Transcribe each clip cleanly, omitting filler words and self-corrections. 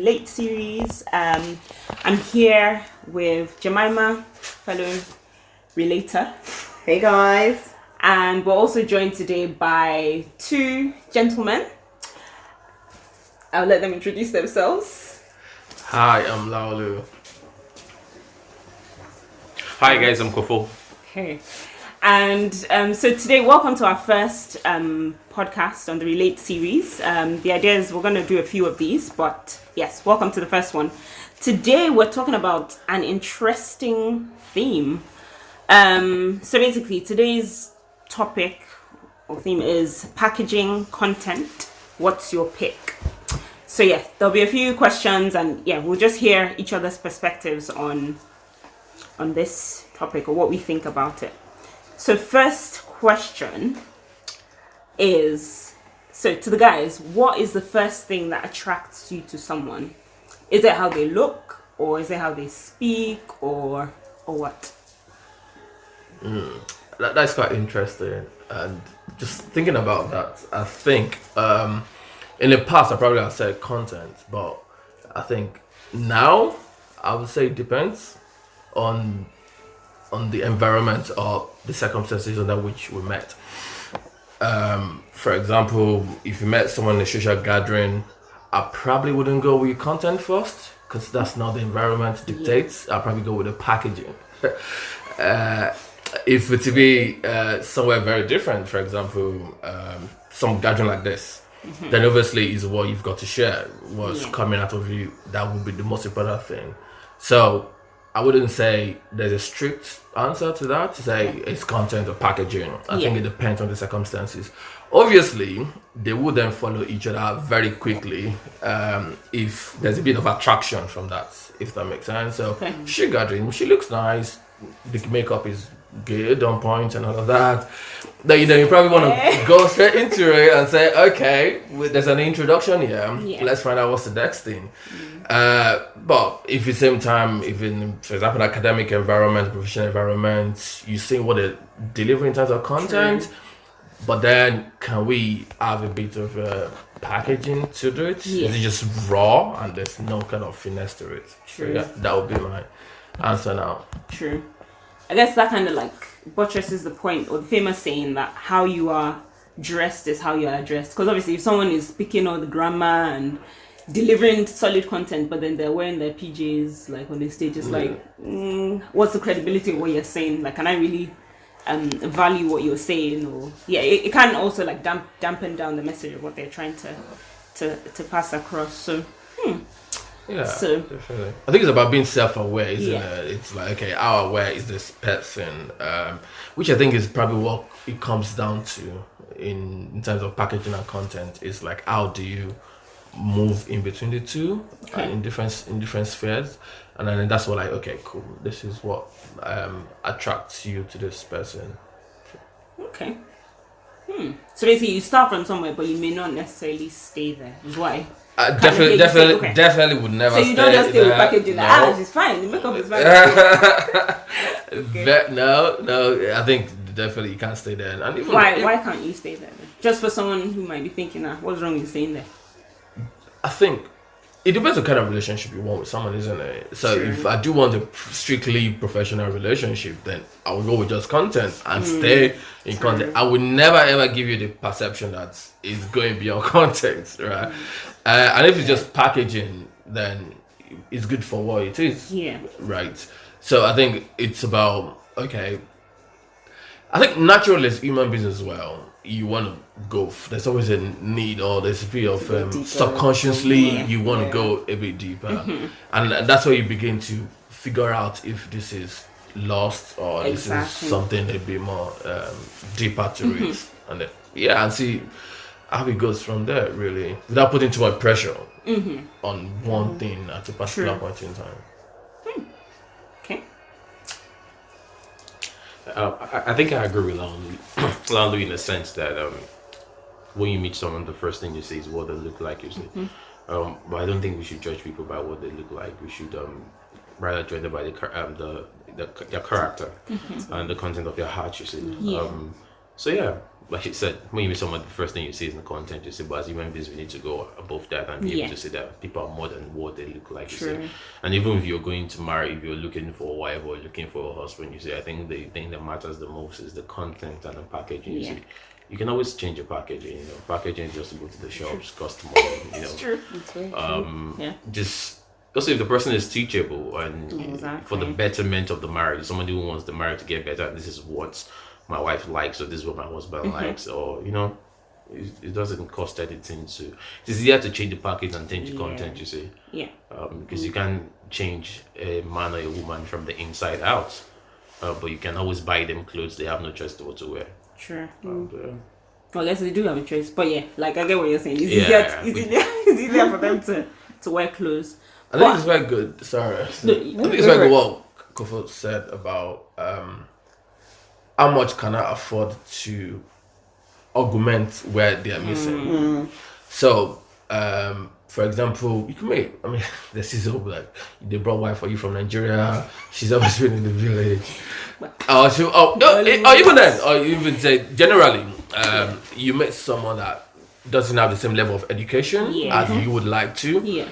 Relate series. I'm here with Jemimah, fellow relator. Hey guys. And we're also joined today by two gentlemen. I'll let them introduce themselves. Hi, I'm Laolu. Hi guys, I'm Kofo. Okay. And so today, welcome to our first podcast on the Relate series. The idea is we're going to do a few of these, but yes, welcome to the first one. Today, we're talking about an interesting theme. So basically, today's topic or theme is packaging content. What's your pick? So yeah, there'll be a few questions, and yeah, we'll just hear each other's perspectives on this topic or what we think about it. So first question is, so to the guys, what is the first thing that attracts you to someone? Is it how they look, or is it how they speak, or what? That's quite interesting. And just thinking about that, I think in the past I probably have said content, but I think now I would say it depends on the environment or the circumstances under which we met. For example, if you met someone in a social gathering, I probably wouldn't go with content first because that's not the environment dictates. I'll probably go with the packaging. If it to be somewhere very different, for example, some gathering like this, then obviously is what you've got to share. What's coming out of you, that would be the most important thing. So I wouldn't say there's a strict answer to that, to say it's content or packaging. I think it depends on the circumstances. Obviously, they would then follow each other very quickly if there's a bit of attraction from that, if that makes sense. So she gathering, she looks nice, the makeup is good, on point and all of that. Then you probably want to go straight into it and say, okay, there's an introduction here. Let's find out what's the next thing. But if at the same time, even for example, academic environment, professional environment, you see what they deliver in terms of content, but then can we have a bit of packaging to do it? Is it just raw and there's no kind of finesse to it? True. So that would be my answer now. True. I guess that kind of like buttresses the point, or the famous saying that how you are dressed is how you are addressed. Because obviously, if someone is speaking all the grammar and delivering solid content, but then they're wearing their PJs like on the stage, it's like, what's the credibility of what you're saying? Like, can I really value what you're saying? Or it can also like dampen down the message of what they're trying to pass across. So. Yeah, so, definitely. I think it's about being self-aware, isn't it? It's like, okay, how aware is this person? Which I think is probably what it comes down to in terms of packaging and content. Is like, how do you move in between the two in different spheres? And then that's what, like, okay, cool. This is what attracts you to this person. Okay. So basically, you start from somewhere, but you may not necessarily stay there. Why? Definitely would never. So you don't just stay with packaging. No. It's fine. The makeup is fine. No. I think definitely you can't stay there. And even why can't you stay there? Then? Just for someone who might be thinking, what's wrong with staying there? I think it depends on the kind of relationship you want with someone, isn't it? So if I do want a strictly professional relationship, then I will go with just content and stay in content. I would never ever give you the perception that it's going beyond content, right? And if it's just packaging, then it's good for what it is, right? So I think it's about, okay, I think naturally as human beings as well, you want to go, there's always a need, or there's a bit of subconsciously you want to go a bit deeper, and that's where you begin to figure out if this is lost or this is something a bit more deeper to it, and then, and see how it goes from there, really, without putting too much pressure on one thing at a particular point in time. Okay. I think I agree with Laolu in the sense that when you meet someone, the first thing you say is what they look like, usually. But I don't think we should judge people by what they look like. We should rather judge them by their character and the content of their heart, you see. So yeah, like you said, when you meet someone, the first thing you see is the content. You see, but as human beings, we need to go above that and be able to see that people are more than what they look like. You see, and even if you're going to marry, if you're looking for a wife or looking for a husband, you see, I think the thing that matters the most is the content and the packaging. You see, you can always change your packaging. Packaging is just to go to the shops, cost money. It's true. Just. Also, if the person is teachable and for the betterment of the marriage, somebody who wants the marriage to get better, this is what my wife likes, or this is what my husband likes, or it doesn't cost anything to. It's easier to change the package and change the content. You see, because you can change a man or a woman from the inside out, but you can always buy them clothes. They have no choice to what to wear. Sure. Well, yes, they do have a choice, but like I get what you're saying. It's easier for them to wear clothes. I think it's very good. Sorry. I think it's very good what Kofo said about how much can I afford to augment where they are missing. So, for example, you can make, this is all like, they brought wife for you from Nigeria, she's always been in the village. Even then, or you even say, generally, you met someone that doesn't have the same level of education as you would like to. Yeah.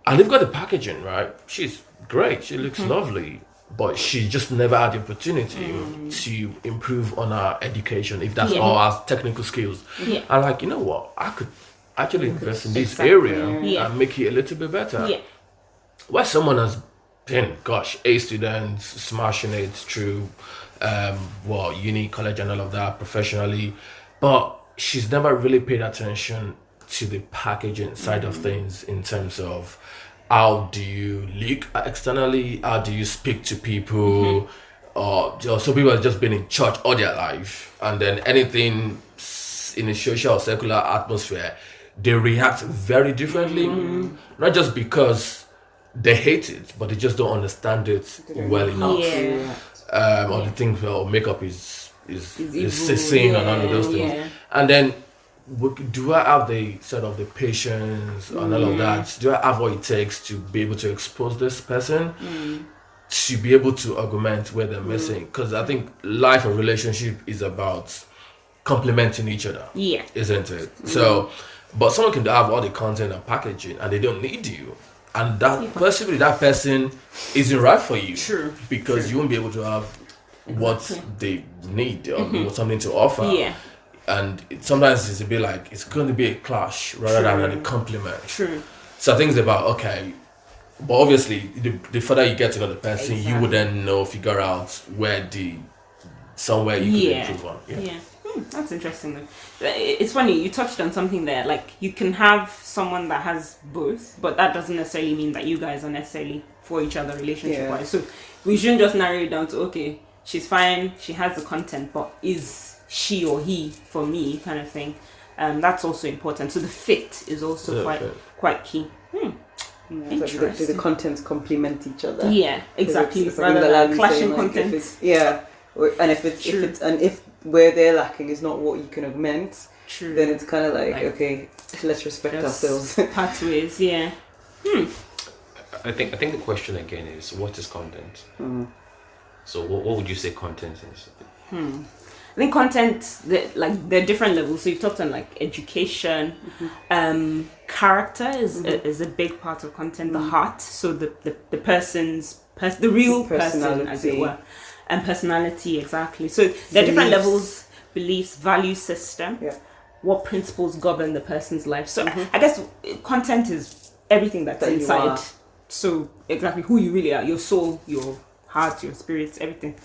And they've got the packaging, right? She's great. She looks lovely. But she just never had the opportunity to improve on her education, if that's all her technical skills. Yeah. I'm like, you know what? I could actually invest in this area and make it a little bit better. Yeah. Where someone has been, A student, smashing it through, uni, college and all of that, professionally. But she's never really paid attention to the packaging side of things in terms of how do you leak externally, how do you speak to people, or some people have just been in church all their life, and then anything in a social or secular atmosphere, they react very differently, not just because they hate it, but they just don't understand it well enough. Or they think, makeup is sin and all of those things. And then do I have the sort of the patience and all of that? Do I have what it takes to be able to expose this person to be able to augment where they're missing? Because I think life and relationship is about complementing each other, isn't it? So, but someone can have all the content and packaging and they don't need you, and that possibly that person isn't right for you. Because you won't be able to have what they need or something to offer. And sometimes it's a bit like it's going to be a clash rather than a compliment. So I think it's about but obviously the further you get to know the person, you would then figure out where somewhere you could improve on. That's interesting though. It's funny, you touched on something there, like you can have someone that has both, but that doesn't necessarily mean that you guys are necessarily for each other relationship wise. So we shouldn't just narrow it down to she's fine, she has the content, but is she or he for me kind of thing. That's also important. So the fit is also quite key. Interesting. Do the contents complement each other? Yeah, exactly. Rather than clashing content. If where they're lacking is not what you can augment, then it's kind of like okay, let's respect ourselves. Pathways, yeah. I think the question again is, what is content? So what would you say content is? I think content, there are different levels. So you've talked on like education, character is a big part of content. The heart, so the person's the real person, as it were, and personality, exactly. So there are different levels: beliefs, value system, what principles govern the person's life. So I guess content is everything that's inside. So exactly who you really are, your soul, your heart, your spirits, everything.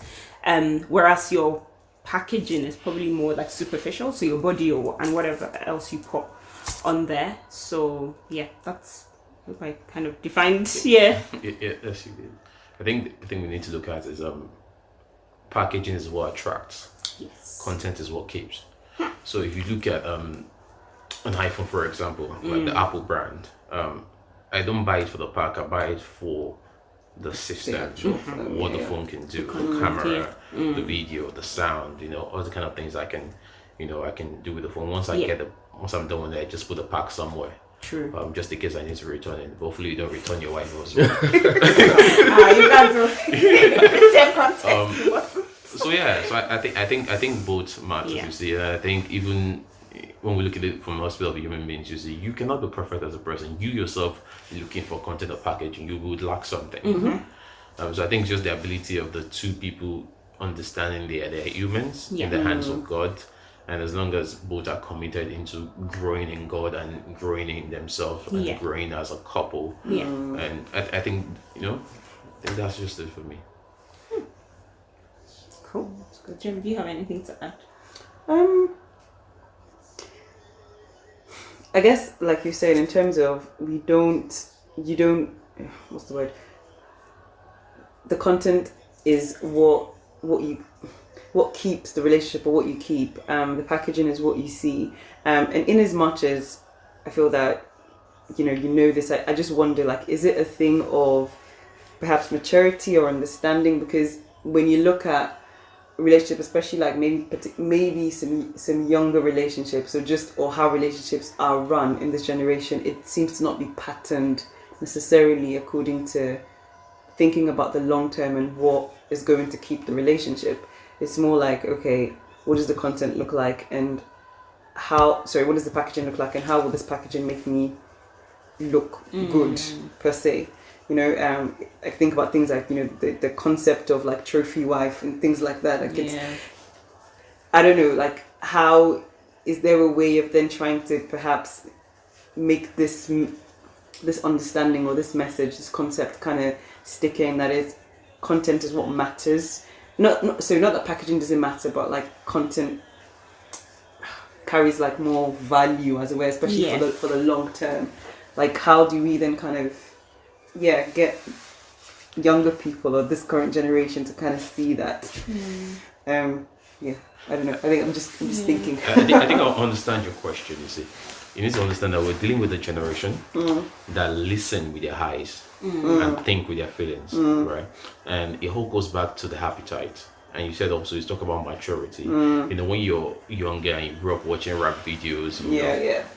Whereas your packaging is probably more like superficial, so your body and whatever else you put on there. So that's what I kind of defined. Yes, you did. I think the thing we need to look at is packaging is what attracts. Content is what keeps. So if you look at an iPhone, for example, like the Apple brand, I don't buy it for the pack, I buy it for the system of what the phone can do, the camera, the video, the sound, all the kind of things I can do with the phone. Once I'm done with it, I just put the pack somewhere. Just in case I need to return it. Hopefully you don't return your wife also. You can't do content. So I think both matters. Yeah. You see, and I think even when we look at it from the aspect of human beings, you see, you cannot be perfect as a person. You yourself looking for content or packaging, you would lack something. So I think it's just the ability of the two people understanding they're humans in the hands of God, and as long as both are committed into growing in God and growing in themselves and growing as a couple, and I think that's just it for me. Cool. That's good. Jim, do you have anything to add? I guess, like you said, in terms of you don't, what's the word? The content is what keeps the relationship, or what you keep. The packaging is what you see. And in as much as I feel that, you know this, I just wonder, like, is it a thing of perhaps maturity or understanding? Because when you look at relationship, especially like maybe some younger relationships, or how relationships are run in this generation, it seems to not be patterned necessarily according to thinking about the long term and what is going to keep the relationship. It's more like, okay, what does the content look like, and what does the packaging look like, and how will this packaging make me look good per se? I think about things like, the concept of like trophy wife and things like that. Like I don't know, like, how is there a way of then trying to perhaps make this understanding or this message, this concept kind of stick in, that is, content is what matters. Not that packaging doesn't matter, but like content carries like more value as a way, especially for the long term. Like, how do we then kind of get younger people or this current generation to kind of see that? I don't know. I think I'm just thinking. I think I'll understand your question. You see, you need to understand that we're dealing with a generation that listen with their eyes and think with their feelings, right? And it all goes back to the appetite. And you said also, you talk about maturity. When you're younger and you grew up watching rap videos,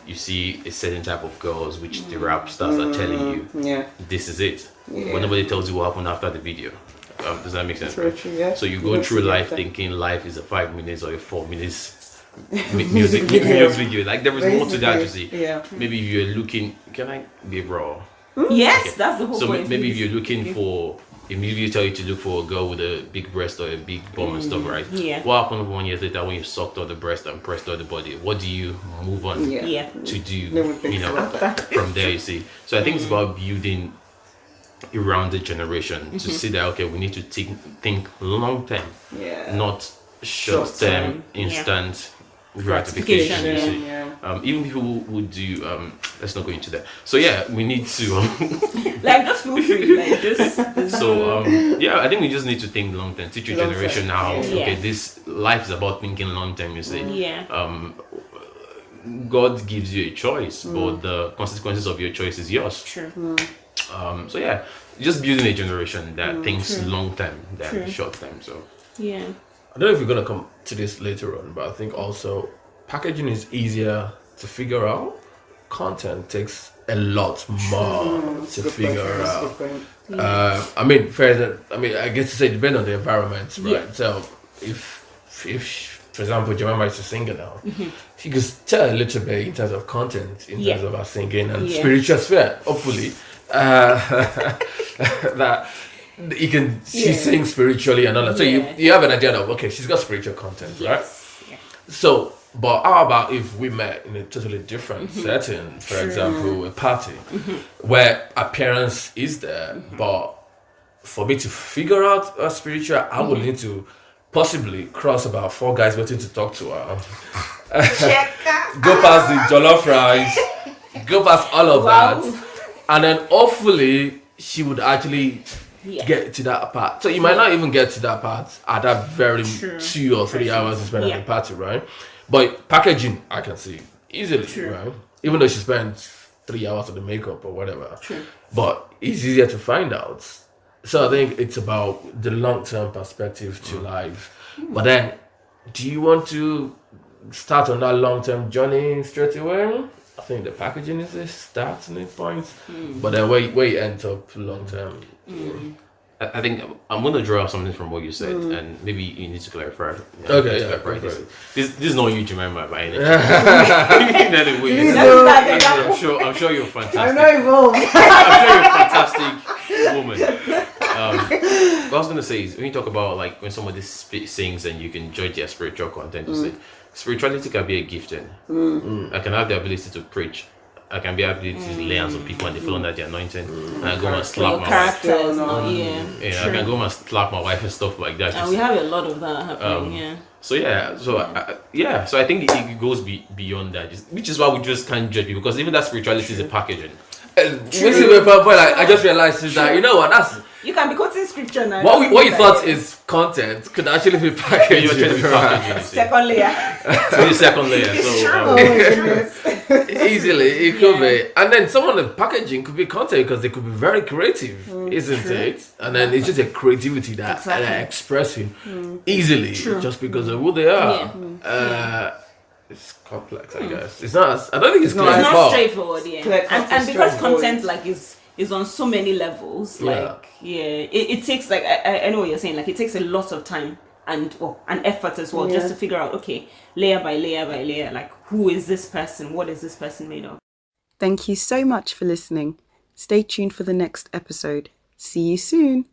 you see a certain type of girls which the rap stars are telling you, this is it. But nobody tells you what happened after the video. Does that make sense? True, yeah. So you go through life thinking life is a 5 minutes or a 4 minutes music video. Like, there is more to that, you see. Yeah. Maybe if you're looking, can I be raw? Yes, Okay. that's the whole So point. maybe if you're looking for, immediately tell you to look for a girl with a big breast or a big bum and stuff, right? Yeah. What happened 1 year later when you sucked all the breast and pressed all the body? What do you move on to do? No one thinks about that. From there, you see. So I think it's about building around the generation to see that, okay, we need to think long term, not short term, instant gratification. You see. Even people who do let's not go into that. So we need to like, just feel free, like, just so I think we just need to think long term, teach your generation now. Okay, this life is about thinking long term, you see. God gives you a choice, but the consequences of your choice is yours. True. Just building a generation that thinks long term than short term. So Yeah. I don't know if we're gonna come to this later on, but I think also packaging is easier to figure out. Content takes a lot more to figure out. I guess to say, depending on the environment, right? Yeah. So if for example, Jemimah is a singer now, she could tell a little bit in terms of content, in terms of her singing and spiritual sphere, hopefully. That you can, she sings spiritually and all that. So you have an idea of, okay, she's got spiritual content, right? Yeah. So, but how about if we met in a totally different setting, for example, a party, where appearance is there, but for me to figure out a spiritual, I would need to possibly cross about 4 guys waiting to talk to her. Go past the jollof rice, go past all of that, and then hopefully she would actually get to that part. So you might not even get to that part at that very 2 or 3 hours you spend at the party, right? But packaging, I can see easily, right? Even though she spent 3 hours on the makeup or whatever. But it's easier to find out. So I think it's about the long-term perspective to life. But then, do you want to start on that long-term journey straight away? I think the packaging is a starting point. But then where you end up long-term. I think I'm going to draw something from what you said, and maybe you need to clarify. Okay, yeah, go for it. This is not you, Jemimah, by any chance. I'm sure you're fantastic. I'm not involved. I'm sure you're a fantastic woman. What I was gonna say is when you talk about like when somebody sings and you can judge their spiritual content, you say spirituality can be a gifting. I can have the ability to preach. I can be able to lay hands on people and they feel under the anointing, and I go and slap my wife. Yeah, I can go and slap my wife and stuff like that. And we have a lot of that happening. So I think it goes beyond that, which is why we just can't judge people, because even that spirituality is a packaging. I just realized is that, you know what, that's you can be quoting scripture now. What you thought is content could actually be packaged. You're trying to be packaging. Second layer. The second layer. So easily it could be, and then some of the packaging could be content because they could be very creative, isn't it? And then it's just a creativity that they're expressing easily just because of who they are. It's complex, I guess. It's not. I don't think it's clear. It's not straightforward, and because content is on so many levels. It takes I know what you're saying. Like it takes a lot of time and effort as well, just to figure out, okay, layer by layer by layer, like who is this person? What is this person made of? Thank you so much for listening. Stay tuned for the next episode. See you soon.